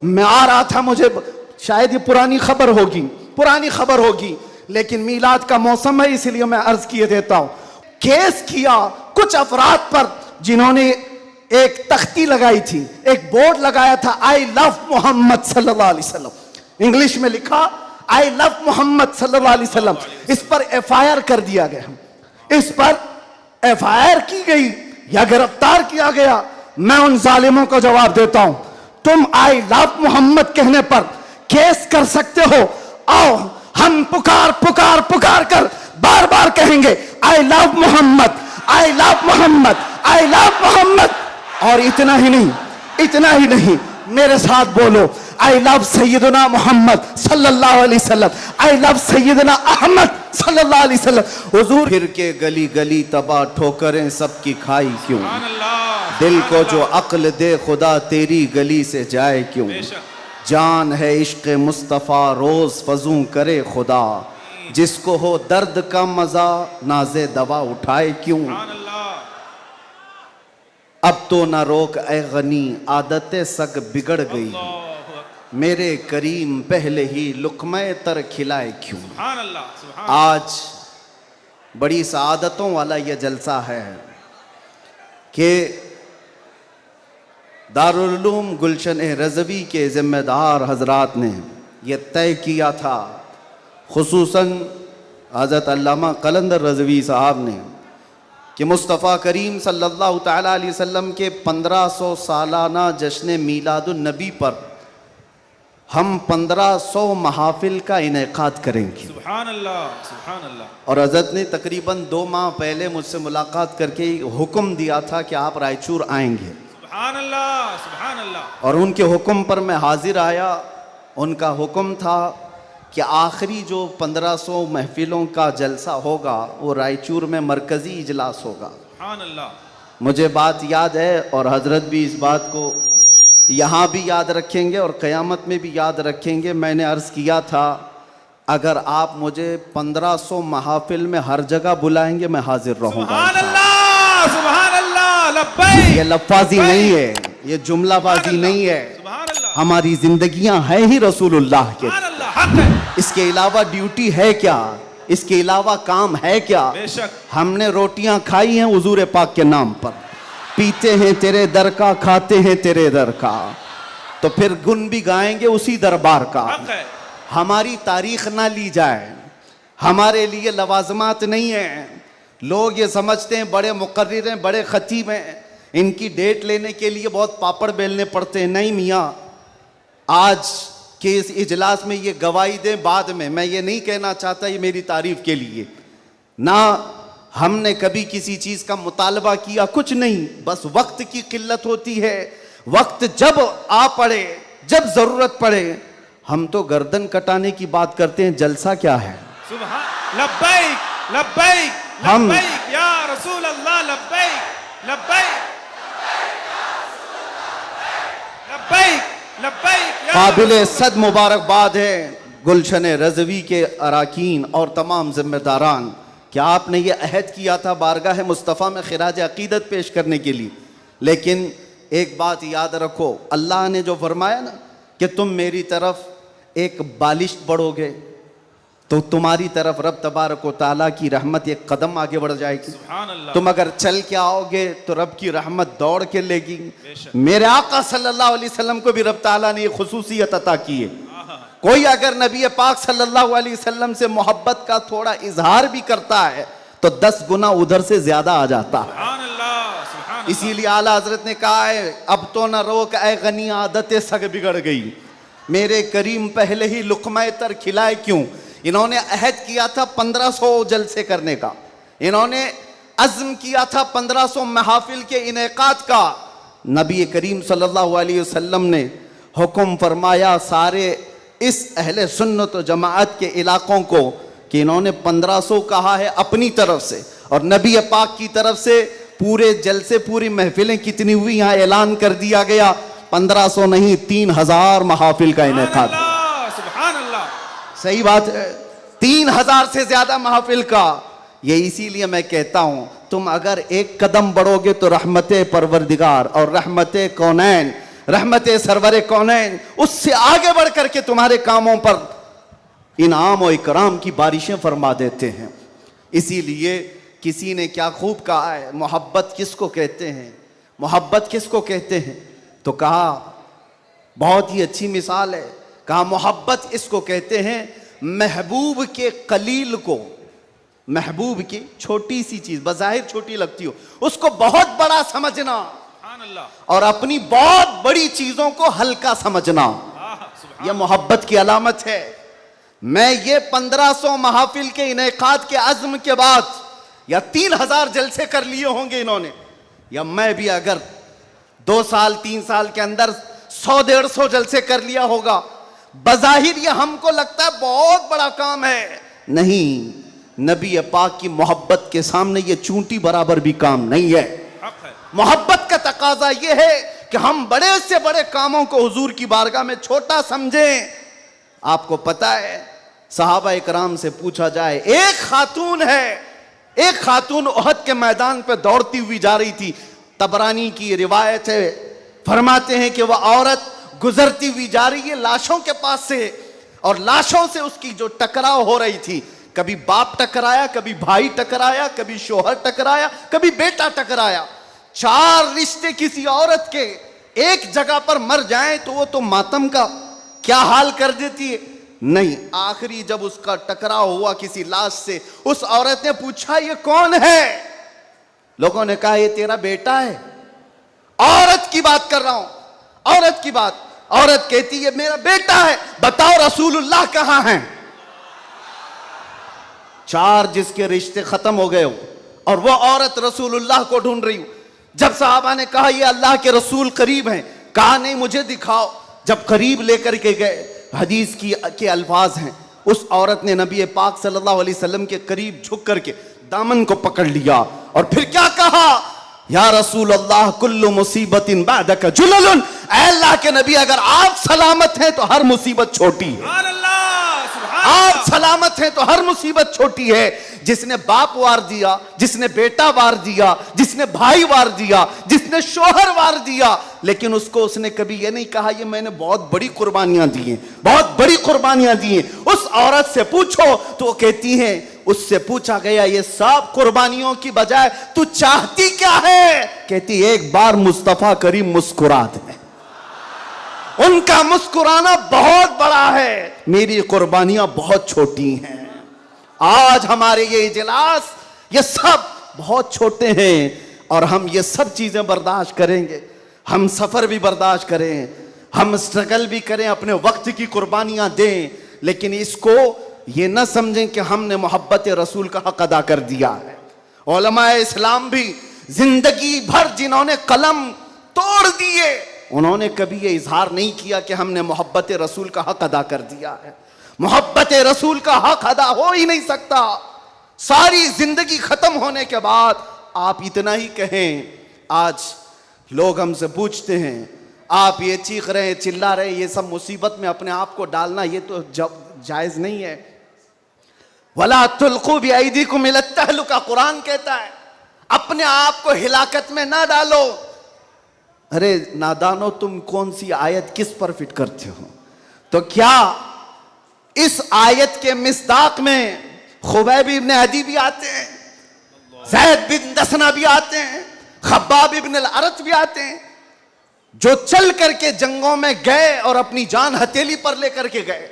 मैं आ रहा था, मुझे शायद ये पुरानी खबर होगी, लेकिन मीलाद का मौसम है इसलिए मैं अर्ज किए देता हूं। केस किया कुछ अफराद पर जिन्होंने एक तख्ती लगाई थी, एक बोर्ड लगाया था, आई लव मोहम्मद सल्लल्लाहु अलैहि वसल्लम, इंग्लिश में लिखा आई लव मोहम्मद सल्लल्लाहु अलैहि वसल्लम। इस पर एफआईआर कर दिया गया, इस पर एफआईआर की गई या गिरफ्तार किया गया। मैं उन जालिमों को जवाब देता हूं, तुम आई लव मोहम्मद कहने पर केस कर सकते हो, आओ हम पुकार पुकार पुकार कर बार बार कहेंगे I love Mohammad, I love Mohammad, I love Mohammad. और इतना ही नहीं, मेरे साथ बोलो, आई लव सैयदना मोहम्मद सल्लल्लाहु अलैहि वसल्लम, आई लव सैयदना अहमद सल्लल्लाहु अलैहि वसल्लम। हुजूर फिर के गली गली तबाह ठोकरें सबकी खाई क्यों, दिल को जो अक्ल दे खुदा तेरी गली से जाए क्यों, जान है इश्क मुस्तफ़ा रोज फजूं करे खुदा, जिसको हो दर्द का मजा नाज़े दवा उठाए क्यों। अब तो ना रोक ए गनी आदतें सग बिगड़ गई, मेरे करीम पहले ही लुक़्मे तर खिलाए क्यों। आज बड़ी सआदतों वाला यह जलसा है कि दारुल उलूम गुलशन रज़वी के ज़िम्मेदार हजरात ने यह तय किया था, खुसूसन हज़रत अल्लामा कलंदर रज़वी साहब ने, कि मुस्तफ़ा करीम सल्लल्लाहु तआला अलैहि वसल्लम के 1500 सालाना जश्न मीलादुन नबी पर हम 1500 महाफिल का इनेकाद करेंगे। सुभान अल्लाह, सुभान अल्लाह। और हज़रत ने तकरीबन 2 माह पहले मुझसे मुलाकात करके हुक्म दिया था कि आप रायचूर आएंगे। सुभान अल्लाह, सुभान अल्लाह। और उनके हुक्म पर मैं हाजिर आया। उनका हुक्म था कि आखिरी जो 1500 महफिलों का जलसा होगा वो रायचूर में मरकज़ी इजलास होगा। सुभान अल्लाह। मुझे बात याद है और हज़रत भी इस बात को यहाँ भी याद रखेंगे और क़यामत में भी याद रखेंगे। मैंने अर्ज़ किया था, अगर आप मुझे 1500 महाफिल में हर जगह बुलाएंगे मैं हाजिर रहूँगा। सुभान अल्लाह, सुभान अल्लाह, लब्बैक। ये लफ्ज़ी नहीं है, ये जुमलाबाजी नहीं है, हमारी जिंदगियां है ही रसूलुल्लाह के। इसके अलावा ड्यूटी है क्या, इसके अलावा काम है क्या। हमने रोटियां खाई हैं हुजूर पाक के नाम पर, पीते हैं तेरे दर का, खाते हैं तेरे दर का, तो फिर गुन भी गाएंगे उसी दरबार का। हमारी तारीख ना ली जाए, हमारे लिए लवाजमात नहीं है। लोग ये समझते हैं बड़े मुकर्रिर हैं, बड़े खतीब हैं, इनकी डेट लेने के लिए बहुत पापड़ बेलने पड़ते हैं। नहीं मियाँ, आज के इस इजलास में ये गवाही दें बाद में। मैं ये नहीं कहना चाहता ये मेरी तारीफ के लिए, ना हमने कभी किसी चीज़ का मुतालबा किया, कुछ नहीं, बस वक्त की किल्लत होती है। वक्त जब आ पड़े, जब ज़रूरत पड़े, हम तो गर्दन कटाने की बात करते हैं, जलसा क्या है। सुभान लब्बैक, लब्बैक, लब्बैक या रसूल अल्लाह, लब्बैक, लब्बैक, लब्बैक, लब्बैक। काबिल सद मुबारकबाद है गुलशन रज़वी के अराकीन और तमाम जिम्मेदारान, क्या आपने ये अहद किया था बारगाह मुस्तफ़ा में खिराज अकीदत पेश करने के लिए। लेकिन एक बात याद रखो, अल्लाह ने जो फरमाया ना कि तुम मेरी तरफ एक बालिश बढ़ोगे तो तुम्हारी तरफ रब तबारक व तआला की रहमत एक कदम आगे बढ़ जाएगी। तुम अगर चल के आओगे तो रब की रहमत दौड़ के लेगी। मेरे आका सल्लल्लाहु अलैहि वसल्लम को भी रब तआला ने एक खुसूसियत अता की है। कोई अगर नबी पाक सल्लल्लाहु अलैहि वसल्लम से मोहब्बत का थोड़ा इजहार भी करता है तो 10 गुना उधर से ज्यादा आ जाता है। इसीलिए आला हजरत ने कहा है, अब तो न रोक ऐ गनी आदतें सग बिगड़ गई, मेरे करीम पहले ही लुक़्मा तर खिलाए क्यों। इन्होंने अहद किया था 1500 जलसे करने का, इन्होंने अज़्म किया था 1500 महफिल के इनेकाद का। नबी करीम सल्लल्लाहु अलैहि वसल्लम ने हुक्म फरमाया सारे इस अहले सुन्नत व जमाअत के इलाकों को कि इन्होंने 1500 कहा है अपनी तरफ से, और नबी पाक की तरफ से पूरे जलसे, पूरी महफिलें कितनी हुई यहाँ ऐलान कर दिया गया, 1500 नहीं 3000 महाफिल का इनेकाद। सही बात है, 3000 से ज्यादा महफिल का। ये इसीलिए मैं कहता हूं, तुम अगर एक कदम बढ़ोगे तो रहमत परवरदिगार और रहमत कौनैन रहमत सरवर कौनैन उससे आगे बढ़ करके तुम्हारे कामों पर इनाम और इकराम की बारिशें फरमा देते हैं। इसीलिए किसी ने क्या खूब कहा है, मोहब्बत किसको कहते हैं, मोहब्बत किसको कहते हैं, तो कहा बहुत ही अच्छी मिसाल है, कहा मोहब्बत इसको कहते हैं महबूब के कलील को, महबूब की छोटी सी चीज बज़ाहिर छोटी लगती हो उसको बहुत बड़ा समझना और अपनी बहुत बड़ी चीजों को हल्का समझना, यह मोहब्बत की अलामत है। मैं ये 1500 महफिल के इनेकाद के अज़्म के बाद या 3000 जलसे कर लिए होंगे इन्होंने, या मैं भी अगर 2 साल 3 साल के अंदर 100-150 जलसे कर लिया होगा, बज़ाहिर ये हमको लगता है बहुत बड़ा काम है, नहीं, नबी पाक की मोहब्बत के सामने ये चूंटी बराबर भी काम नहीं है। मोहब्बत का तकाजा ये है कि हम बड़े से बड़े कामों को हुजूर की बारगाह में छोटा समझें। आपको पता है सहाबा इकराम से पूछा जाए, एक खातून उहद के मैदान पे दौड़ती हुई जा रही थी, तबरानी की रिवायत है, फरमाते हैं कि वह औरत गुजरती हुई जा रही है लाशों के पास से, और लाशों से उसकी जो टकराव हो रही थी, कभी बाप टकराया, कभी भाई टकराया, कभी शोहर टकराया, कभी बेटा टकराया। 4 रिश्ते किसी औरत के एक जगह पर मर जाएं तो वो तो मातम का क्या हाल कर देती है, नहीं, आखिरी जब उसका टकराव हुआ किसी लाश से, उस औरत ने पूछा ये कौन है, लोगों ने कहा ये तेरा बेटा है। औरत की बात कर रहा हूं, औरत की बात, औरत कहती है मेरा बेटा है, बताओ रसूलुल्लाह कहां हैं। 4 जिसके रिश्ते खत्म हो गए हो और वो औरत रसूलुल्लाह को ढूंढ रही हो। जब साहबा ने कहा ये अल्लाह के रसूल करीब हैं, कहा नहीं मुझे दिखाओ। जब करीब लेकर के गए, हदीस के अल्फाज हैं, उस औरत ने नबी पाक सल्लल्लाहु अलैहि वसल्लम के करीब झुक करके दामन को पकड़ लिया और फिर क्या कहा, या रसूल अल्लाह कुल्लु मुसीबतिन बादका जुललुन, ऐ अल्लाह के नबी अगर आप सलामत हैं तो हर मुसीबत छोटी है, आप सलामत हैं तो हर मुसीबत छोटी है। जिसने बाप वार दिया, जिसने बेटा वार दिया, जिसने भाई वार दिया, जिसने शोहर वार दिया, लेकिन उसको उसने कभी ये नहीं कहा ये मैंने बहुत बड़ी कुर्बानियां दी हैं, बहुत बड़ी कुर्बानियां दी हैं। उस औरत से पूछो तो वो कहती है, उससे पूछा गया ये सब कुर्बानियों की बजाय तू चाहती क्या है, कहती एक बार मुस्तफा करीम मुस्कुरा दे, उनका मुस्कुराना बहुत बड़ा है, मेरी कुर्बानियां बहुत छोटी हैं। आज हमारे ये इजलास ये सब बहुत छोटे हैं और हम ये सब चीजें बर्दाश्त करेंगे, हम सफर भी बर्दाश्त करें, हम स्ट्रगल भी करें, अपने वक्त की कुर्बानियां दें, लेकिन इसको ये न समझें कि हमने मोहब्बत रसूल का हक अदा कर दिया है। उलमाए इस्लाम भी जिंदगी भर जिन्होंने कलम तोड़ दिए, उन्होंने कभी ये इजहार नहीं किया कि हमने मोहब्बत रसूल का हक अदा कर दिया है। मोहब्बत रसूल का हक अदा हो ही नहीं सकता। सारी जिंदगी खत्म होने के बाद आप इतना ही कहें। आज लोग हमसे पूछते हैं, आप ये चीख रहे हैं, चिल्ला रहे हैं, ये सब मुसीबत में अपने आप को डालना ये तो जायज नहीं है। वला तुल्कू बिअयदीकुम इला तहलुका, कुरान कहता है अपने आप को हिलाकत में ना डालो। अरे नादानो, तुम कौन सी आयत किस पर फिट करते हो? तो क्या इस आयत के मिस्दाक में खुबैब इब्न अदी भी आते हैं, ज़ैद बिन दसना भी आते हैं, खब्बाब इब्न अल-अरत भी आते हैं, जो चल करके जंगों में गए और अपनी जान हथेली पर लेकर के गए।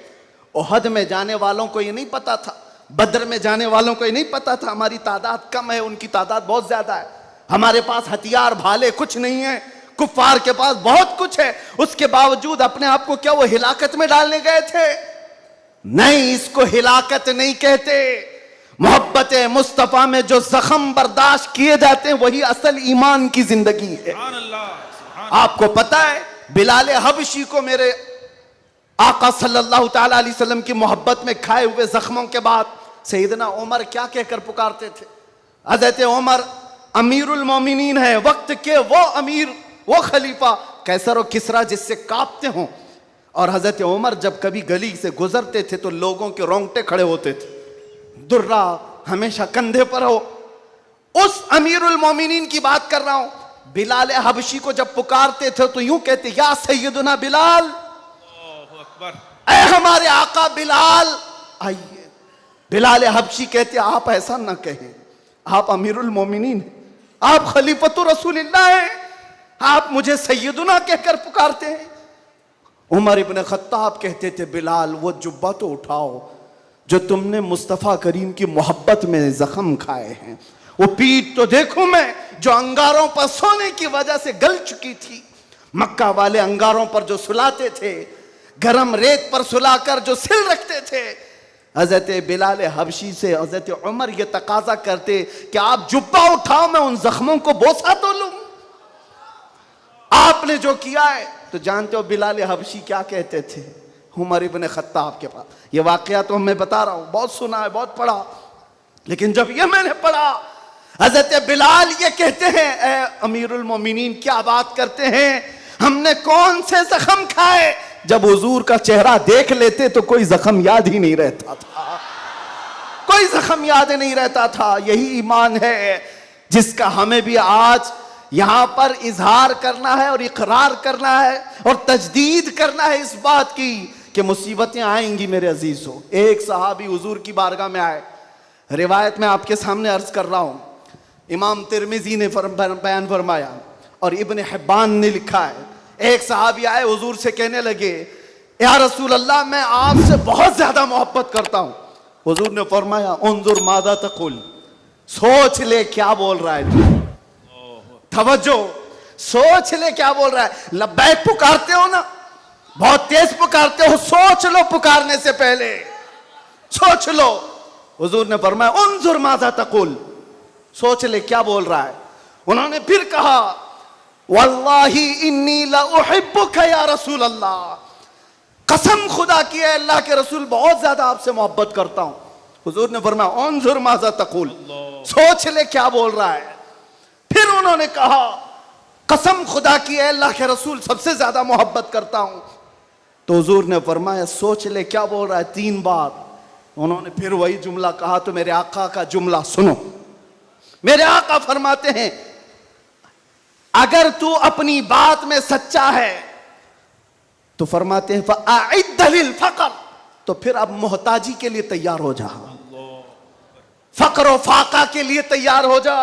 उहद में जाने वालों को ये नहीं पता था, बदर में जाने वालों को ये नहीं पता था हमारी तादाद कम है, उनकी तादाद बहुत ज्यादा है, हमारे पास हथियार भाले कुछ नहीं है, कुफ्फार के पास बहुत कुछ है, उसके बावजूद अपने आप को क्या वो हिलाकत में डालने गए थे? नहीं, इसको हिलाकत नहीं कहते। मोहब्बत मुस्तफा में जो जख्म बर्दाश्त किए जाते हैं वही असल ईमान की जिंदगी है। आपको पता है बिलाल हबशी को मेरे आका सल्लल्लाहु ताला अलैहि वसल्लम की मोहब्बत में खाए हुए जख्मों के बाद सैयदना उमर क्या कहकर पुकारते थे? हज़रत उमर अमीरुल मोमिनीन है, वक्त के वो अमीर, वो खलीफा, कैसर और किसरा जिससे कांपते हों। और हज़रत उमर जब कभी गली से गुजरते थे तो लोगों के रोंगटे खड़े होते थे, दुर्रा हमेशा कंधे पर हो। उस अमीरुल मोमिनीन की बात कर रहा हूं बिलाल हबशी को जब पुकारते थे तो यूं कहते, या सैयदुना बिलाल, अल्लाहु अकबर। ऐ हमारे आका बिलाल आइए। बिलाल हबशी कहते, आप ऐसा ना कहें, आप अमीरुल मोमिनीन हैं, आप खलीफतुर रसूलिल्लाह हैं, आप मुझे सैयदुना कहकर पुकारते हैं। उमर इब्न खत्ताब कहते थे, बिलाल वो जुब्बा तो उठाओ जो तुमने मुस्तफ़ा करीम की मोहब्बत में जख्म खाए हैं, वो पीठ तो देखूं मैं जो अंगारों पर सोने की वजह से गल चुकी थी। मक्का वाले अंगारों पर जो सुलाते थे, गरम रेत पर सुलाकर जो सिल रखते थे। हजरत बिलाल हबशी से हजरत उमर ये तकाजा करते कि आप जुब्बा उठाओ, मैं उन जख्मों को बोसा तो लूं। आपने जो किया है, तो जानते हो बिलाल हबशी क्या कहते थे उमर इब्न खत्ताब के पास? ये वाकया तो मैं बता रहा हूं, बहुत सुना है, बहुत पढ़ा, लेकिन जब ये मैंने पढ़ा, हजरत बिलाल ये कहते हैं, ए अमीरुल मोमिनीन क्या बात करते हैं, हमने कौन से जख्म खाए? जब हुजूर का चेहरा देख लेते तो कोई जख्म याद ही नहीं रहता था, कोई जख्म याद नहीं रहता था। यही ईमान है जिसका हमें भी आज यहां पर इजहार करना है और इकरार करना है और तजदीद करना है इस बात की कि मुसीबतें आएंगी मेरे अजीजों। एक सहाबी हुजूर की बारगाह में आए, रिवायत में आपके सामने अर्ज कर रहा हूं, इमाम तिरमिजी ने बयान फरमाया और इब्न हिब्बान ने लिखा है। एक सहाबी आए, हुजूर से कहने लगे, या रसूल अल्लाह, मैं आपसे बहुत ज्यादा मोहब्बत करता हूं। हुजूर ने फरमाया, उन्जुर मादा तकुल, सोच ले क्या बोल रहा है तू, तवज्जो, सोच ले क्या बोल रहा है। लब्बैक पुकारते हो ना, बहुत तेज पुकारते हो, सोच लो पुकारने से पहले, सोच लो। हुजूर ने फरमाया, उन्जुर मादा तकुल, सोच ले क्या बोल रहा है। उन्होंने फिर कहा, वल्लाही इन्नी ला उहिब्बुका या रसूल अल्लाह, कसम खुदा की है अल्लाह के रसूल, बहुत ज्यादा आपसे मोहब्बत करता हूं। हुजूर ने फरमाया, उन्जुर मादा तकुल, सोच ले क्या बोल रहा है। फिर उन्होंने कहा, कसम खुदा की है अल्लाह के रसूल, सबसे ज्यादा मोहब्बत करता हूं। तो हुजूर ने फरमाया, सोच ले क्या बोल रहा है, 3 बार। उन्होंने फिर वही जुमला कहा। तो मेरे आका का जुमला सुनो, मेरे आका फरमाते हैं, अगर तू अपनी बात में सच्चा है तो फरमाते हैं, फ़अइद्द लिल फ़क़र, तो फिर अब मोहताजी के लिए तैयार हो जा, फक्र और फाका के लिए तैयार हो जा।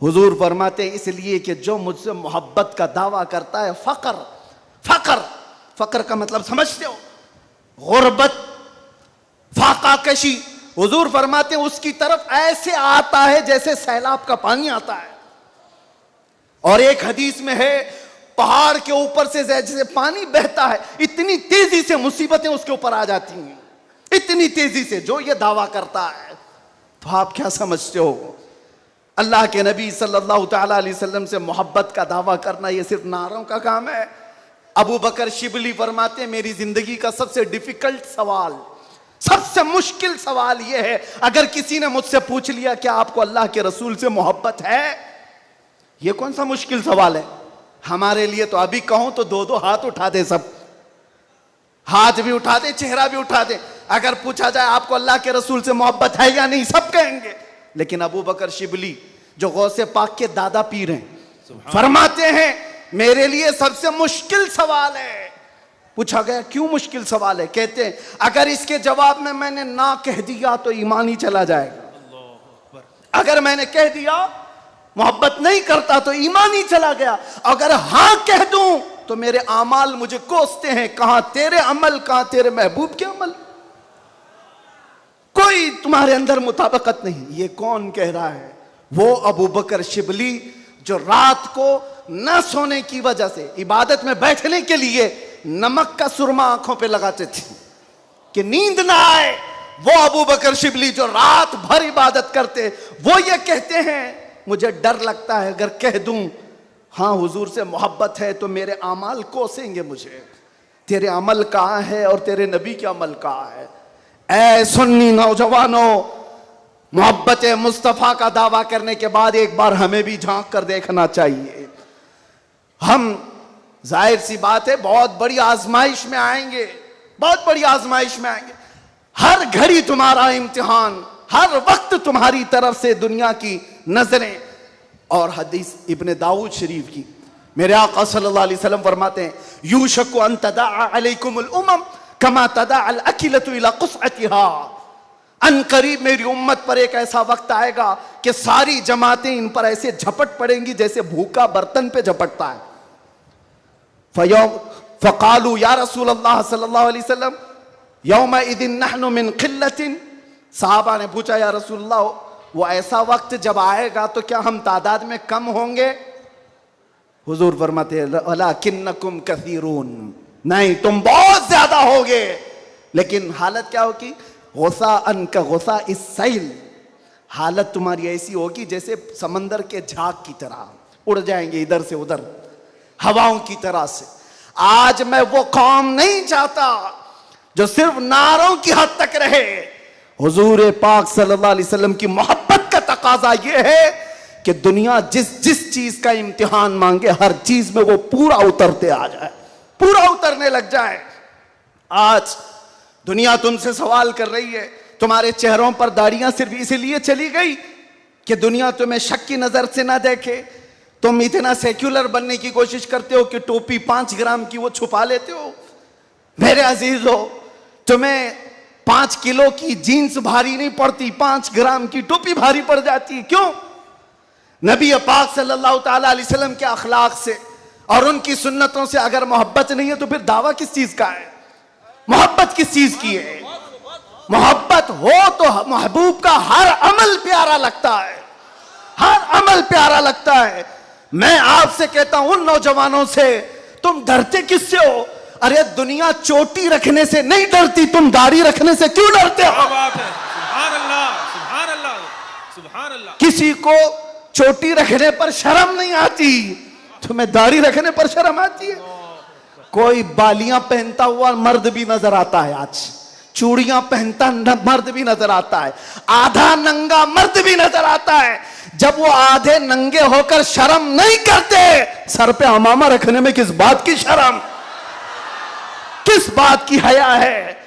हुजूर फरमाते हैं, इसलिए कि जो मुझसे मोहब्बत का दावा करता है, फक्र, फक्र, फक्र का मतलब समझते हो, गुर्बत, फाका कशी। हुजूर फरमाते हैं, उसकी तरफ ऐसे आता है जैसे सैलाब का पानी आता है। और एक हदीस में है, पहाड़ के ऊपर से जैसे पानी बहता है, इतनी तेजी से मुसीबतें उसके ऊपर आ जाती हैं, इतनी तेजी से, जो ये दावा करता है। तो आप क्या समझते हो, अल्लाह के नबी सल्लल्लाहु तआला अलैहि वसल्लम से मोहब्बत का दावा करना ये सिर्फ नारों का काम है? अबू बकर शिबली फरमाते हैं, मेरी जिंदगी का सबसे डिफिकल्ट सवाल, सबसे मुश्किल सवाल यह है, अगर किसी ने मुझसे पूछ लिया कि आपको अल्लाह के रसूल से मोहब्बत है, ये कौन सा मुश्किल सवाल है हमारे लिए? तो अभी कहूं तो 2-2 हाथ उठा दे, सब हाथ भी उठा दे, चेहरा भी उठा दे। अगर पूछा जाए आपको अल्लाह के रसूल से मोहब्बत है या नहीं, सब कहेंगे। लेकिन अबू बकर शिबली जो गौसे पाक के दादा पीर हैं, फरमाते हैं, मेरे लिए सबसे मुश्किल सवाल है। पूछा गया, क्यों मुश्किल सवाल है? कहते हैं, अगर इसके जवाब में मैंने ना कह दिया तो ईमान ही चला जाएगा, अगर मैंने कह दिया मोहब्बत नहीं करता तो ईमान ही चला गया, अगर हां कह दूं तो मेरे आमाल मुझे कोसते हैं, कहां तेरे अमल, कहां तेरे महबूब के अमल, कोई तुम्हारे अंदर मुताबिकत नहीं। ये कौन कह रहा है? वो अबू बकर शिबली जो रात को न सोने की वजह से इबादत में बैठने के लिए नमक का सुरमा आंखों पे लगाते थे कि नींद ना आए। वो अबू बकर शिबली जो रात भर इबादत करते, वो ये कहते हैं, मुझे डर लगता है अगर कह दूं हां हुजूर से मोहब्बत है तो मेरे अमाल कोसेंगे मुझे, तेरे अमल कहां है और तेरे नबी के अमल कहां है। ऐ सुन्नी नौजवानों, मोहब्बत मुस्तफ़ा का दावा करने के बाद एक बार हमें भी झांक कर देखना चाहिए। हम जाहिर सी बात है बहुत बड़ी आजमाइश में आएंगे, बहुत बड़ी आजमाइश में आएंगे। हर घड़ी तुम्हारा इम्तिहान, हर वक्त तुम्हारी तरफ से दुनिया की नजरें, और हदीस इब्ने दाऊद शरीफ की, मेरे आका सल्लल्लाहु अलैहि वसल्लम फरमाते हैं, यूशकु अन तदाअ अलैकुमुल उमम कमा तदाअल अकिलतु इला क़ुस्अतिहा। अन करीब मेरी उम्मत पर एक ऐसा वक्त आएगा कि सारी जमातें इन पर ऐसे झपट पड़ेंगी जैसे भूखा बर्तन पे झपटता है। फ़क़ालू या रसूल अल्लाह सल्लल्लाहु अलैहि वसल्लम यौमइज़िन नहनु मिन क़िल्लतिन। साहबा ने पूछा, या रसूल अल्लाह, वो ऐसा वक्त जब आएगा तो क्या हम तादाद में कम होंगे? हुजूर फरमाते हैं, वलाकिन्नकुम कसीरून, नहीं तुम बहुत ज्यादा होगे। लेकिन हालत क्या होगी? गुस्सा अन का गुस्सा इस सैल, हालत तुम्हारी ऐसी होगी जैसे समंदर के झाग की तरह, उड़ जाएंगे इधर से उधर हवाओं की तरह से। आज मैं वो कौम नहीं चाहता जो सिर्फ नारों की हद तक रहे। हुजूर पाक सल्लल्लाहु अलैहि वसल्लम की मोहब्बत का तकाजा यह है कि दुनिया जिस जिस चीज का इम्तिहान मांगे हर चीज में वो पूरा उतरते आ जाए, पूरा उतरने लग जाए। आज दुनिया तुमसे सवाल कर रही है, तुम्हारे चेहरों पर दाढ़ियां सिर्फ इसलिए चली गई कि दुनिया तुम्हें शक की नजर से ना देखे। तुम इतना सेक्युलर बनने की कोशिश करते हो कि टोपी 5 ग्राम की वो छुपा लेते हो। मेरे अजीजों, तुम्हें 5 किलो की जीन्स भारी नहीं पड़ती, 5 ग्राम की टोपी भारी पड़ जाती है। क्यों? नबी पाक सल्लल्लाहु ताला अलैहि वसल्लम के अखलाक से और उनकी सुन्नतों से अगर मोहब्बत नहीं है तो फिर दावा किस चीज का है? मोहब्बत किस चीज की है? मोहब्बत हो तो महबूब का हर अमल प्यारा लगता है, हर अमल प्यारा लगता है। मैं आपसे कहता हूं उन नौजवानों से, तुम डरते किससे हो? अरे दुनिया चोटी रखने से नहीं डरती, तुम दाढ़ी रखने से क्यों डरते हो? बात है। सुभान अल्लाह, सुभान अल्लाह, सुभान अल्लाह। किसी को चोटी रखने पर शर्म नहीं आती, तुम्हें दाढ़ी रखने पर शर्म आती है। कोई बालियां पहनता हुआ मर्द भी नजर आता है, आज चूड़ियां पहनता मर्द भी नजर आता है, आधा नंगा मर्द भी नजर आता है। जब वो आधे नंगे होकर शर्म नहीं करते, सर पे अमामा रखने में किस बात की शर्म, किस बात की हया है?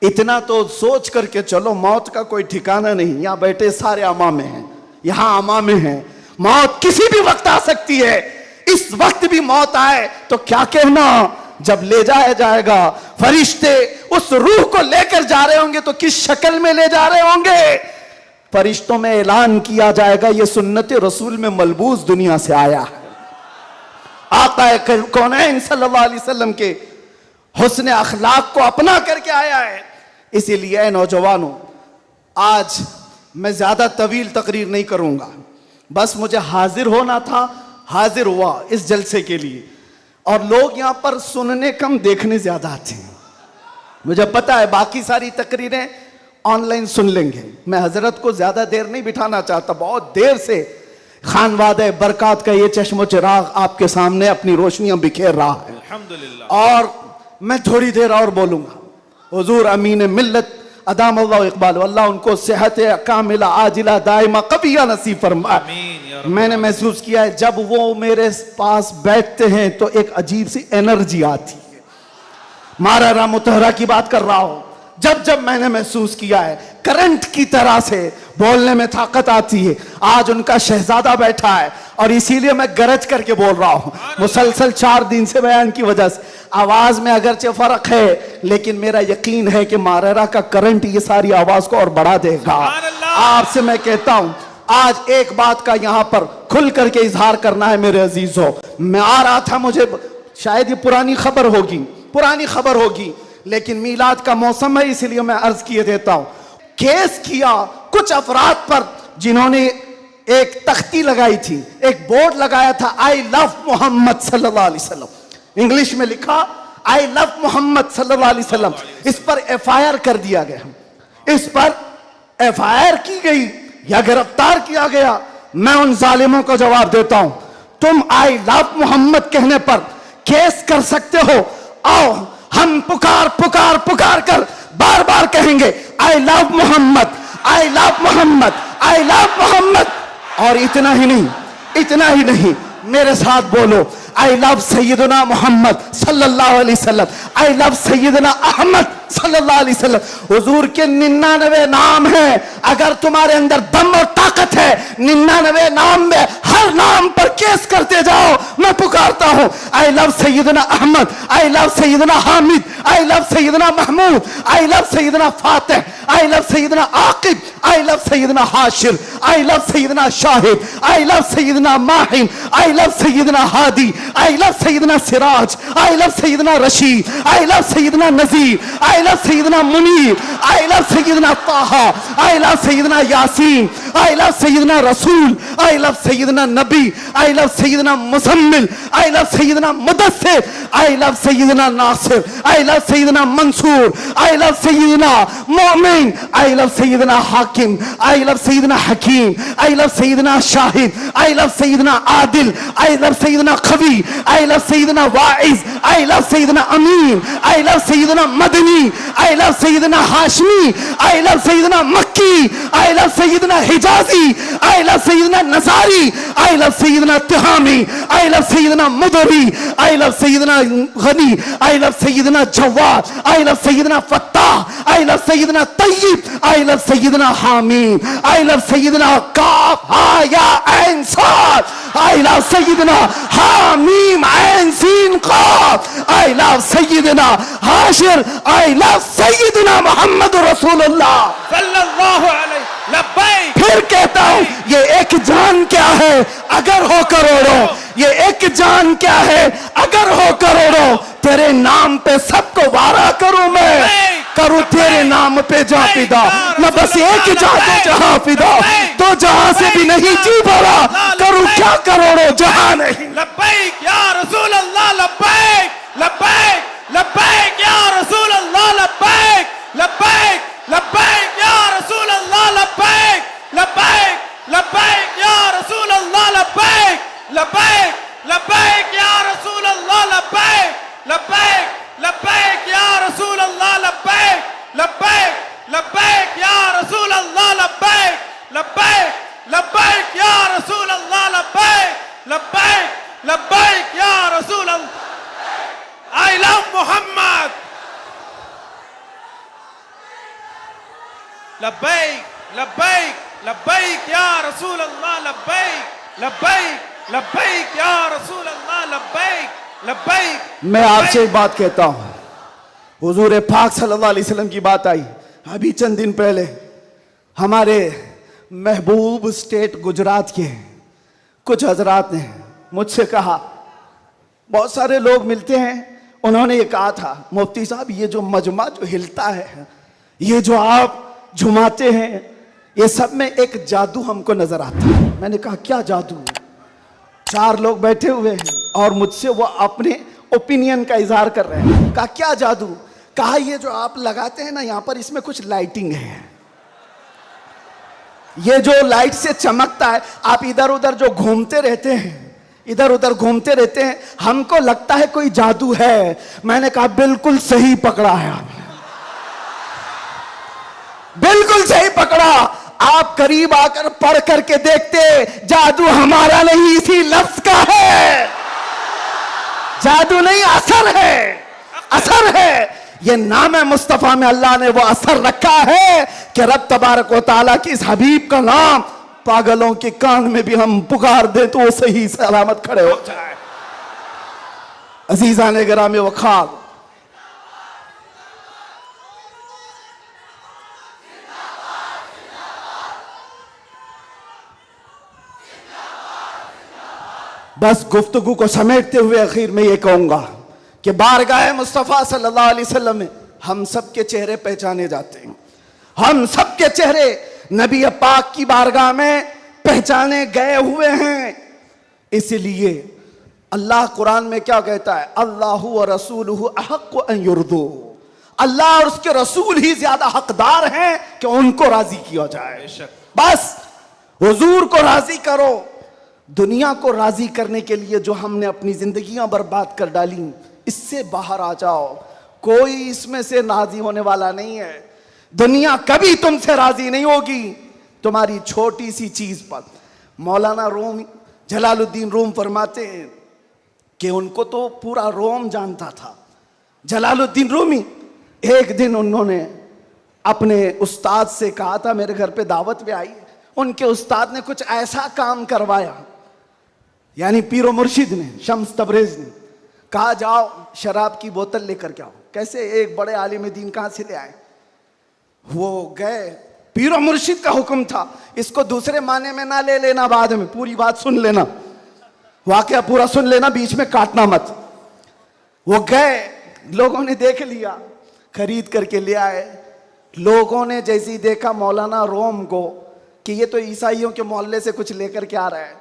इतना तो सोच करके चलो, मौत का कोई ठिकाना नहीं। यहां बैठे सारे अमामे हैं, यहां अमामे हैं, मौत किसी भी वक्त आ सकती है। इस वक्त भी मौत आए तो क्या कहना, जब ले जाया जाएगा, फरिश्ते उस रूह को लेकर जा रहे होंगे तो किस शक्ल में ले जा रहे होंगे? फरिश्तों में ऐलान किया जाएगा, ये सुन्नत रसूल में मलबूस दुनिया से आया है, आका कौनैन सल्लल्लाहु अलैहि वसल्लम के हुस्न अखलाक को अपना करके आया है। इसीलिए नौजवानों, आज मैं ज्यादा तवील तकरीर नहीं करूंगा, बस मुझे हाजिर होना था, हाजिर हुआ इस जलसे के लिए। और लोग यहां पर सुनने कम, देखने ज्यादा आते हैं। मुझे पता है बाकी सारी तकरीरें ऑनलाइन सुन लेंगे। मैं हजरत को ज्यादा देर नहीं बिठाना चाहता, बहुत देर से खानवादे बरकात का ये चश्मो चिराग आपके सामने अपनी रोशनियां बिखेर रहा है, अल्हम्दुलिल्लाह। और मैं थोड़ी देर और बोलूंगा। हुजूर अमीन मिल्लत अदाम अल्लाह इकबाल, अल्लाह उनको सेहत कामिला आजिला दाइमा कबिया नसीब फरमाए। मैंने महसूस किया है जब वो मेरे पास बैठते हैं तो एक अजीब सी एनर्जी आती है। मारा मुतहरा की बात कर रहा हूं, जब जब मैंने महसूस किया है करंट की तरह से बोलने में ताकत आती है। आज उनका शहजादा बैठा है और इसीलिए मैं गरज करके बोल रहा हूं। मुसलसल 4 दिन से बयान की वजह से आवाज में अगरचे फर्क है, लेकिन मेरा यकीन है कि मारेरा का करंट ये सारी आवाज को और बढ़ा देगा। आपसे मैं कहता हूं, आज एक बात का यहां पर खुल करके इजहार करना है मेरे अजीजों। मैं आ रहा था, मुझे शायद ये पुरानी खबर होगी, लेकिन मीलाद का मौसम है इसलिए मैं अर्ज किए देता हूं। केस किया कुछ अफराद पर जिन्होंने एक तख्ती लगाई थी, एक बोर्ड लगाया था, आई लव मोहम्मद सल्लल्लाहु अलैहि वसल्लम, इंग्लिश में लिखा आई लव मोहम्मद सल्लल्लाहु अलैहि वसल्लम। इस पर एफआईआर कर दिया गया, इस पर एफआईआर की गई या गिरफ्तार किया गया। मैं उन जालिमों को जवाब देता हूं, तुम आई लव मोहम्मद कहने पर केस कर सकते हो, आओ हम पुकार पुकार पुकार कर बार बार कहेंगे I love Mohammad, I love Mohammad, I love Mohammad. और इतना ही नहीं, मेरे साथ बोलो आई लव सैयदना मोहम्मद सल्लल्लाहु अलैहि वसल्लम, आई लव सैयदना अहमद सल्लल्लाहु अलैहि वसल्लम। हुजूर के 99 नाम हैं। अगर तुम्हारे अंदर दम और ताकत है, 99 नाम में हर नाम पर केस करते जाओ। मैं पुकारता हूं, I love Sayyidina Ahmad, I love Sayyidina Hamid, I love Sayyidina Mahmud, I love Sayyidina Fatih, I love Sayyidina Aqib, I love Sayyidina Hashir, I love Sayyidina Shahid, I love Sayyidina Mahin, I love Sayyidina Hadi, I love Sayyidina Siraj, I love Sayyidina Rashid, I love Sayyidina Nazir, I love Sayyidina Munir, I love Sayyidina Taha, I love Sayyidina Yasin, I love Sayyidina Rasul, I love Syedna Nabi, I love Sayyidina Muzammil, I love Sayyidina Mudassir, I love Sayyidina Nasir, I love Sayyidina Mansur, I love Sayyidina Momin, I love Sayyidina Hakim, I love Sayyidina Hakeem, I love Sayyidina Shahid, I love Sayyidina Adil, I love Sayyidina Qawi, I love Sayyidina Waiz, I love Sayyidina Amin, I love Sayyidina Madani, I love Sayyidina Hashmi, I love Sayyidina Makki, I love Sayyidina Hijazi, I love Sayyidina nursery, I love Sayyidina Tihami, I love Sayyidina Mudari, I love Sayyidina Ghani, I love Sayyidina Jawad, I love Sayyidina Fattah, I love Sayyidina Tayyab, I love Sayyidina Hamim, I love Sayyidina Kaf Ha Ya Ain Sad, I love Sayyidina Hamim Ain Sin Qaf, I love Sayyidina Hashir, I love Sayyidina Muhammad रसूलुल्लाह सल्लल्लाहु अलैहि लब्बैक। फिर कहता हूं, ये एक जान क्या है अगर हो करोड़ों, ये एक जान क्या है अगर हो करोड़ों, तेरे नाम पे सबको वारा करूं मैं, करूं तेरे नाम पे जा फिदा, मैं बस एक जा दो जहां फिदा, तो जहां से भी नहीं जी भरा, करूं क्या करोड़ों जहां नहीं। लब्बैक या रसूल अल्लाह, लब्बैक लब्बैक लब्बैक या रसूल अल्लाह, लब्बैक लब्बैक लब्बैक या रसूल अल्लाह, लब्बैक लब्बैक लब्बैक या रसूल अल्लाह, लब्बैक लब्बैक लब्बैक या रसूल अल्लाह, लब्बैक लब्बैक लब्बैक या रसूल अल्लाह, लब्बैक लब्बैक लब्बैक या रसूल अल्लाह, लब्बैक लब्बैक लब्बैक या रसूल अल्लाह, लब्बैक लब्बैक लब्बैक या रसूल अल्लाह। I love Muhammad. लब्बैक लब्बैक लब्बैक या रसूल अल्लाह, लब्बैक लब्बैक लब्बैक या रसूल अल्लाह, लब्बैक लब्बैक। मैं आपसे एक बात कहता हूं, हुजूर पाक सल्लल्लाहु अलैहि वसल्लम की बात आई अभी चंद दिन पहले। हमारे महबूब स्टेट गुजरात के कुछ हजरात ने मुझसे कहा, बहुत सारे लोग मिलते हैं, उन्होंने ये कहा था, मुफ्ती साहब ये जो मजमा जो हिलता है, ये जो आप झुमाते हैं, ये सब में एक जादू हमको नजर आता है। मैंने कहा क्या जादू? 4 लोग बैठे हुए हैं और मुझसे वो अपने ओपिनियन का इजहार कर रहे हैं। कहा क्या जादू? कहा ये जो आप लगाते हैं ना यहाँ पर, इसमें कुछ लाइटिंग है, ये जो लाइट से चमकता है, आप इधर उधर जो घूमते रहते हैं, इधर उधर घूमते रहते हैं, हमको लगता है कोई जादू है। मैंने कहा बिल्कुल सही पकड़ा है आपने, बिल्कुल सही पकड़ा। आप करीब आकर पढ़ करके देखते, जादू हमारा नहीं इसी लफ्ज का है, जादू नहीं असर है, असर है। ये नाम है मुस्तफा में अल्लाह ने वो असर रखा है कि रब तबारक व तआला की इस हबीब का नाम पागलों के कान में भी हम पुकार दे तो वो सही सलामत खड़े हो जाए। अजीजा ने गिरामे वखार, बस गुफ्तगू को समेटते हुए आखिर में ये कहूंगा कि बारगाह मुस्तफ़ा सल्लल्लाहु अलैहि वसल्लम में हम सब के चेहरे पहचाने जाते हैं, हम सब के चेहरे नबी पाक की बारगाह में पहचाने गए हुए हैं। इसलिए अल्लाह कुरान में क्या कहता है, अल्लाहु व रसूलुहु अहक्कु अन युर्दू, अल्लाह और उसके रसूल ही ज्यादा हकदार हैं कि उनको राजी किया जाए। बस हुजूर को राजी करो। दुनिया को राजी करने के लिए जो हमने अपनी जिंदगियां बर्बाद कर डाली, इससे बाहर आ जाओ। कोई इसमें से राजी होने वाला नहीं है। दुनिया कभी तुमसे राजी नहीं होगी तुम्हारी छोटी सी चीज पर। मौलाना रूम जलालुद्दीन रूम फरमाते हैं कि उनको तो पूरा रोम जानता था। जलालुद्दीन रूमी, एक दिन उन्होंने अपने उस्ताद से कहा था मेरे घर पे दावत में आई। उनके उस्ताद ने कुछ ऐसा काम करवाया, यानी पीरो मुर्शिद ने, शम्स तबरेज ने कहा जाओ शराब की बोतल लेकर के आओ। कैसे एक बड़े आलिम दीन कहां से ले आए? वो गए, पीरो मुर्शिद का हुक्म था, इसको दूसरे माने में ना ले लेना, बाद में पूरी बात सुन लेना, वाकया पूरा सुन लेना, बीच में काटना मत। वो गए, लोगों ने देख लिया, खरीद करके ले आए। लोगों ने जैसे ही देखा मौलाना रोम को कि ये तो ईसाइयों के मोहल्ले से कुछ लेकर के आ रहा है,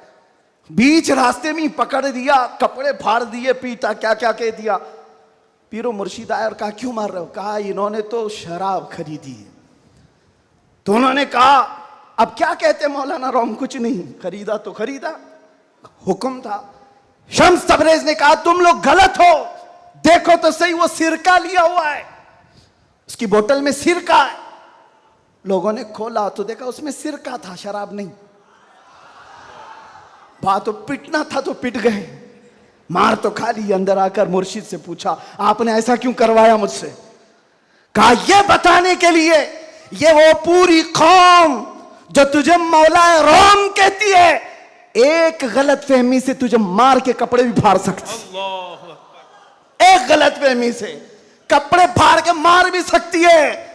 बीच रास्ते में ही पकड़ दिया, कपड़े फाड़ दिए, पीटा, क्या क्या कह दिया। पीरो मुर्शिद आया और कहा क्यों मार रहे हो? कहा इन्होंने तो शराब खरीदी है। तो उन्होंने कहा अब क्या कहते मौलाना रोम? कुछ नहीं, खरीदा तो खरीदा, हुक्म था। शम्स तबरेज ने कहा तुम लोग गलत हो, देखो तो सही, वो सिरका लिया हुआ है, उसकी बोतल में सिरका है। लोगों ने खोला तो देखा उसमें सिरका था, शराब नहीं। बात तो पिटना था तो पिट गए, मार तो खा ली। अंदर आकर मुर्शिद से पूछा आपने ऐसा क्यों करवाया मुझसे? कहा यह बताने के लिए, ये वो पूरी कौम जो तुझे मौला रोम कहती है, एक गलत फहमी से तुझे मार के कपड़े भी फाड़ सकती, एक गलत फहमी से कपड़े फाड़ के मार भी सकती है।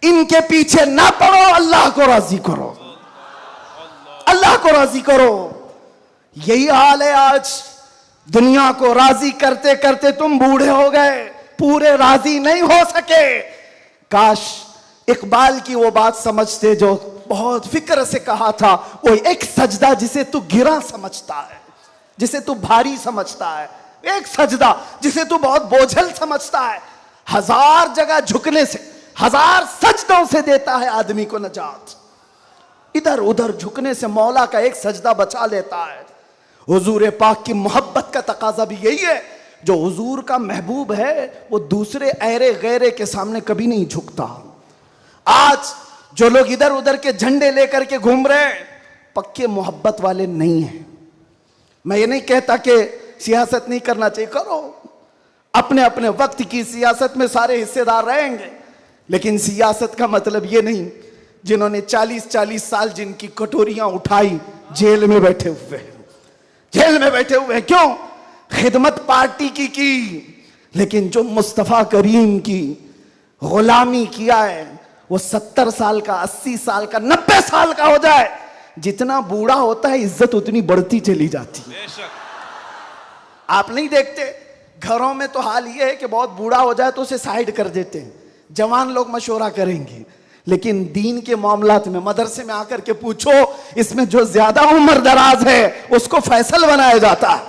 इनके पीछे ना पड़ो, अल्लाह को राजी करो, अल्लाह को राजी करो। यही हाल है आज, दुनिया को राजी करते करते तुम बूढ़े हो गए, पूरे राजी नहीं हो सके। काश इकबाल की वो बात समझते जो बहुत फिक्र से कहा था, वो एक सजदा जिसे तू गिरा समझता है, जिसे तू भारी समझता है, एक सजदा जिसे तू बहुत बोझल समझता है, हजार जगह झुकने से, हजार सजदों से देता है आदमी को नजात। इधर उधर झुकने से मौला का एक सजदा बचा लेता है। हुजूर पाक की मोहब्बत का तकाजा भी यही है, जो हुजूर का महबूब है वो दूसरे ऐरे गैरे के सामने कभी नहीं झुकता। आज जो लोग इधर उधर के झंडे लेकर के घूम रहे हैं, पक्के मोहब्बत वाले नहीं हैं। मैं ये नहीं कहता कि सियासत नहीं करना चाहिए, करो, अपने अपने वक्त की सियासत में सारे हिस्सेदार रहेंगे, लेकिन सियासत का मतलब ये नहीं जिन्होंने 40-40 साल जिनकी कटोरियां उठाई जेल में बैठे हुए, जेल में बैठे हुए। क्यों? खिदमत पार्टी की, लेकिन जो मुस्तफा करीम की गुलामी किया है, वो 70 साल का, 80 साल का, 90 साल का हो जाए, जितना बूढ़ा होता है इज्जत उतनी बढ़ती चली जाती है। आप नहीं देखते घरों में तो हाल ये है कि बहुत बूढ़ा हो जाए तो उसे साइड कर देते हैं, जवान लोग मशवरा करेंगे, लेकिन दीन के मामलात में मदरसे में आकर के पूछो, इसमें जो ज्यादा उम्र दराज है उसको फैसल बनाया जाता है।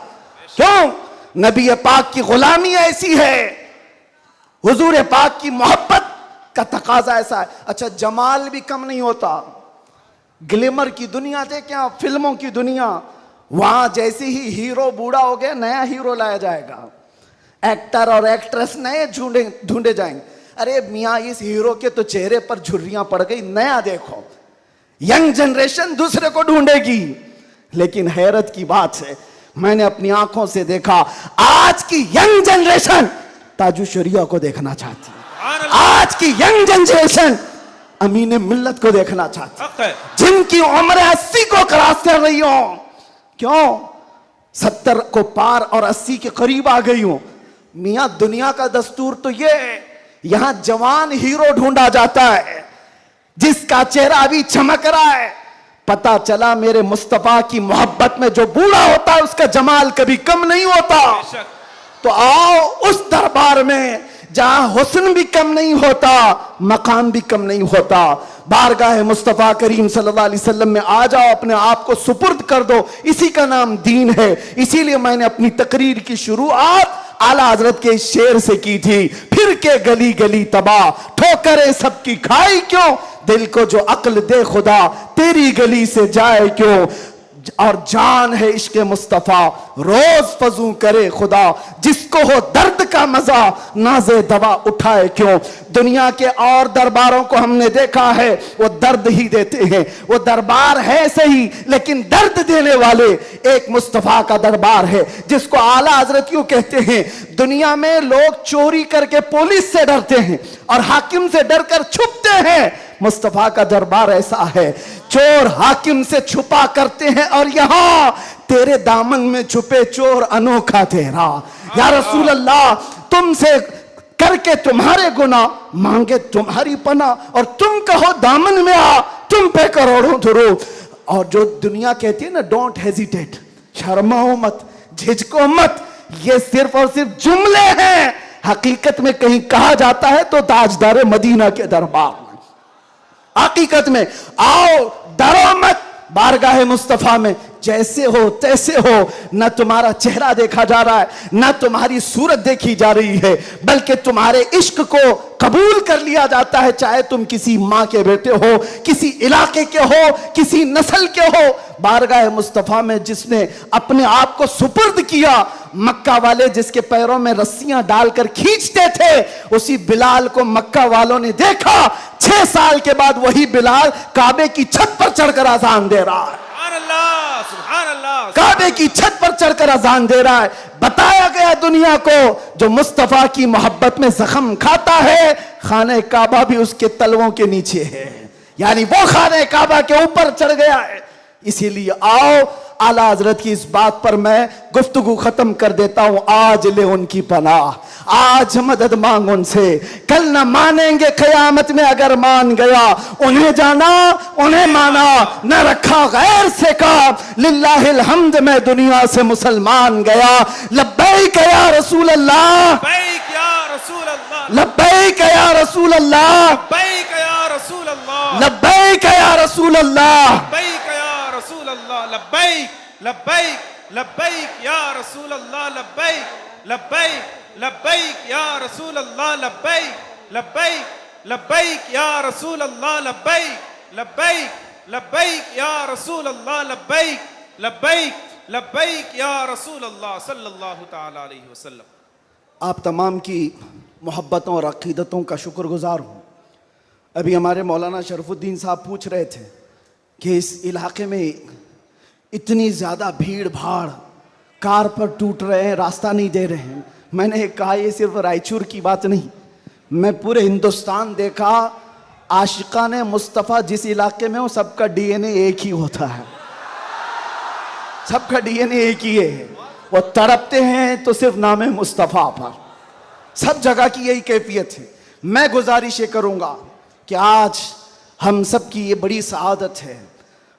क्यों? नबी पाक की गुलामी ऐसी है, हुजूर पाक की मोहब्बत का तकाजा ऐसा है। अच्छा, जमाल भी कम नहीं होता, ग्लैमर की दुनिया देखें आप, फिल्मों की दुनिया, वहां जैसे ही हीरो बूढ़ा हो गया नया हीरो लाया जाएगा, एक्टर और एक्ट्रेस नए ढूंढे जाएंगे। अरे मियाँ इस हीरो के तो चेहरे पर झुर्रियां पड़ गई, नया देखो। यंग जनरेशन दूसरे को ढूंढेगी, लेकिन हैरत की बात है, मैंने अपनी आंखों से देखा, आज की यंग जनरेशन ताजु शरिया को देखना चाहती है, आज की यंग जनरेशन अमीन मिल्लत को देखना चाहती है, जिनकी उम्र 80 को क्रॉस कर रही हो। क्यों? 70 को पार और 80 के करीब आ गई हूं। मियां दुनिया का दस्तूर तो ये है, यहां जवान हीरो ढूंढा जाता है जिसका चेहरा अभी चमक रहा है। पता चला मेरे मुस्तफा की मोहब्बत में जो बूढ़ा होता है उसका जमाल कभी कम नहीं होता। तो आओ उस दरबार में जहां हुस्न भी कम नहीं होता, मकाम भी कम नहीं होता। बारगाह मुस्तफा करीम सल्लल्लाहु अलैहि वसल्लम में आ जाओ, अपने आप को सुपुर्द कर दो, इसी का नाम दीन है। इसीलिए मैंने अपनी तकरीर की शुरुआत आला हजरत के शेर से की थी, फिर के गली गली तबाह, ठोकरें सबकी खाई क्यों, दिल को जो अक्ल दे खुदा, तेरी गली से जाए क्यों। और जान है इश्क मुस्तफा, रोज फजू करे खुदा, जिसको हो दर्द का मजा नाज़े दवा उठाए क्यों। दुनिया के और दरबारों को हमने देखा है, वो दर्द ही देते हैं, वो दरबार है सही लेकिन दर्द देने वाले एक मुस्तफा का दरबार है, जिसको आला हजरत क्यों कहते हैं। दुनिया में लोग चोरी करके पुलिस से डरते हैं और हाकिम से डरकर छुपते हैं, मुस्तफा का दरबार ऐसा है, चोर हाकिम से छुपा करते हैं और यहां तेरे दामन में छुपे चोर अनोखा तेरा। या रसूल अल्लाह, तुमसे करके तुम्हारे गुनाह मांगे तुम्हारी पना, और तुम कहो दामन में आ, तुम पे करोड़ों दुरूद। और जो दुनिया कहती है ना, डोंट हेजिटेट, शर्माओ मत, झिझको मत, ये सिर्फ और सिर्फ जुमले हैं। हकीकत में कहीं कहा जाता है तो ताजदार मदीना के दरबार में, हकीकत में आओ, डरो मत, बारगाह मुस्तफा में जैसे हो तैसे हो, न तुम्हारा चेहरा देखा जा रहा है, न तुम्हारी सूरत देखी जा रही है, बल्कि तुम्हारे इश्क को कबूल कर लिया जाता है, चाहे तुम किसी माँ के बेटे हो, किसी इलाके के हो, किसी नस्ल के हो। बारगाह मुस्तफा में जिसने अपने आप को सुपुर्द किया, मक्का वाले जिसके पैरों में रस्सियां डालकर खींचते थे, उसी बिलाल को मक्का वालों ने देखा, 6 साल के बाद वही बिलाल काबे की छत पर चढ़कर अजान दे रहा है। सुभान अल्लाह, काबे की छत पर चढ़कर अजान दे रहा है। बताया गया दुनिया को, जो मुस्तफा की मोहब्बत में जख्म खाता है, खाने काबा भी उसके तलवों के नीचे है, यानी वो खाने काबा के ऊपर चढ़ गया है। इसीलिए आओ, आला हजरत की इस बात पर मैं गुफ्तगू खत्म कर देता हूं। आज ले उनकी पनाह, आज मदद मांग उनसे, कल न मानेंगे कयामत में अगर मान गया। उन्हें जाना, उन्हें माना, न रखा गैर से काम, लिल्लाहिल हम्द में दुनिया से मुसलमान गया। लब्बैक या रसूल अल्लाह, लब्बैक या रसूल अल्लाह, लब्बैक या रसूल अल्लाह, लब्बैक या रसूल अल्लाह, लब्बैक या रसूल अल्लाह, लब्बैक या रसूल अल्लाह, लब्बैक लब्बैक लब्बैक या रसूल अल्लाह, लब्बैक लब्बैक लब्बैक या रसूल अल्लाह, लब्बैक लब्बैक लब्बैक या रसूल अल्लाह, लब्बैक लब्बैक लब्बैक या रसूल अल्लाह, लब्बैक लब्बैक लब्बैक या रसूल अल्लाह सल्लल्लाहु तआला अलैहि वसल्लम। आप तमाम की मोहब्बतों और अक़ीदतों का शुक्रगुजार हूँ। अभी हमारे मौलाना शरफुद्दीन साहब पूछ रहे थे कि इस इलाके में इतनी ज़्यादा भीड़ भाड़, कार पर टूट रहे हैं, रास्ता नहीं दे रहे हैं। मैंने कहा ये सिर्फ रायचूर की बात नहीं, मैं पूरे हिंदुस्तान देखा, आशिकाने मुस्तफ़ा जिस इलाके में हो सबका डीएनए एक ही होता है, सबका डीएनए एक ही है। वो तड़पते हैं तो सिर्फ नाम मुस्तफ़ा पर, सब जगह की यही कैफियत है। मैं गुजारिश ये करूँगा कि आज हम सब की ये बड़ी सआदत है,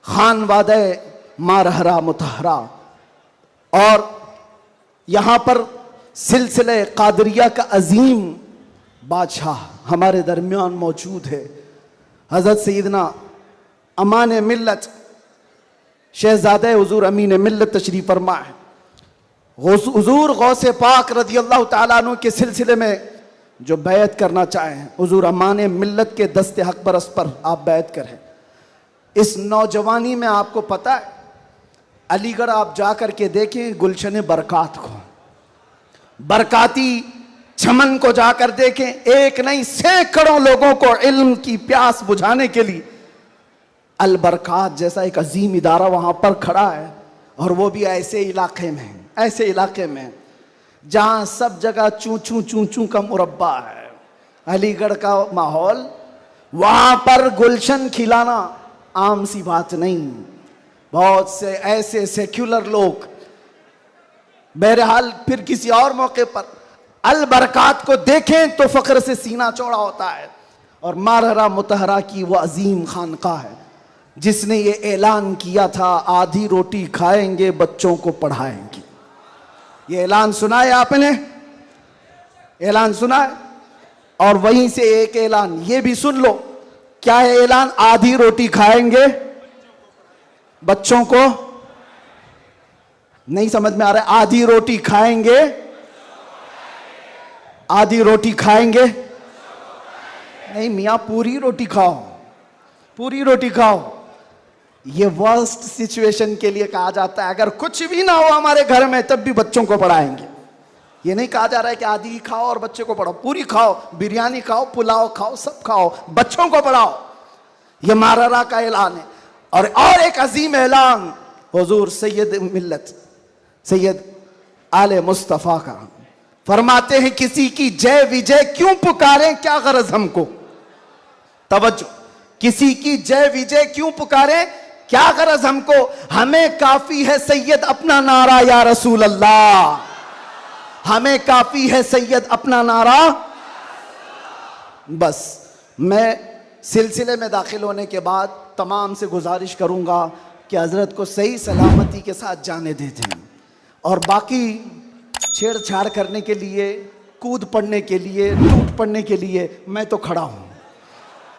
खान वादे मारहरा मुतहरा, और यहाँ पर सिलसिले कादरिया का अजीम बादशाह हमारे दरमियान मौजूद है। हज़रत सैयदना अमान मिल्लत शहज़ादे हुज़ूर अमीन मिल्लत तशरीफ़ फरमा है। हुज़ूर गौसे पाक रज़ी अल्लाह तआला अन्हु के सिलसिले में जो बैत करना चाहें, हुज़ूर अमान मिल्लत के दस्ते हक परस पर आप बैत करें। इस नौजवानी में आपको पता है, अलीगढ़ आप जा कर के देखें गुलशन बरकात को, बरकाती चमन को जाकर देखें, एक नहीं सैकड़ों लोगों को इल्म की प्यास बुझाने के लिए अल बरकात जैसा एक अजीम इदारा वहां पर खड़ा है, और वो भी ऐसे इलाके में, ऐसे इलाके में जहां सब जगह चूं चूं चूं चूं का मुरब्बा है। अलीगढ़ का माहौल, वहां पर गुलशन खिलाना आम सी बात नहीं। बहुत से ऐसे सेक्युलर लोग, बहरहाल फिर किसी और मौके पर अल बरकात को देखें तो फख्र से सीना चौड़ा होता है। और मारहरा मुतहरा की वो अजीम खानका है जिसने ये ऐलान किया था, आधी रोटी खाएंगे बच्चों को पढ़ाएंगे। ये ऐलान सुना है आपने, ऐलान सुना है? और वहीं से एक ऐलान ये भी सुन लो, क्या है ऐलान? आधी रोटी खाएंगे बच्चों को, नहीं समझ में आ रहा है? आधी रोटी खाएंगे, आधी रोटी खाएंगे नहीं मियाँ, पूरी रोटी खाओ, पूरी रोटी खाओ। ये वर्स्ट सिचुएशन के लिए कहा जाता है। अगर कुछ भी ना हो हमारे घर में तब भी बच्चों को पढ़ाएंगे। ये नहीं कहा जा रहा है कि आधी खाओ और बच्चे को पढ़ाओ, पूरी खाओ, बिरयानी खाओ, पुलाव खाओ, सब खाओ, बच्चों को पढ़ाओ। ये मारारा का ऐलान है। और एक अजीम ऐलान हुजूर सैयद मिल्लत सैयद आले मुस्तफ़ा का, फरमाते हैं किसी की जय विजय क्यों पुकारें, क्या गरज हमको। तवज्जो, किसी की जय विजय क्यों पुकारें, क्या गरज हमको, हमें काफी है सैयद अपना नारा या रसूल अल्लाह, हमें काफी है सैयद अपना नारा। बस मैं सिलसिले में दाखिल होने के बाद तमाम से गुजारिश करूंगा कि हजरत को सही सलामती के साथ जाने दे दें, और बाकी छेड़छाड़ करने के लिए, कूद पड़ने के लिए, टूट पड़ने के लिए मैं तो खड़ा हूं।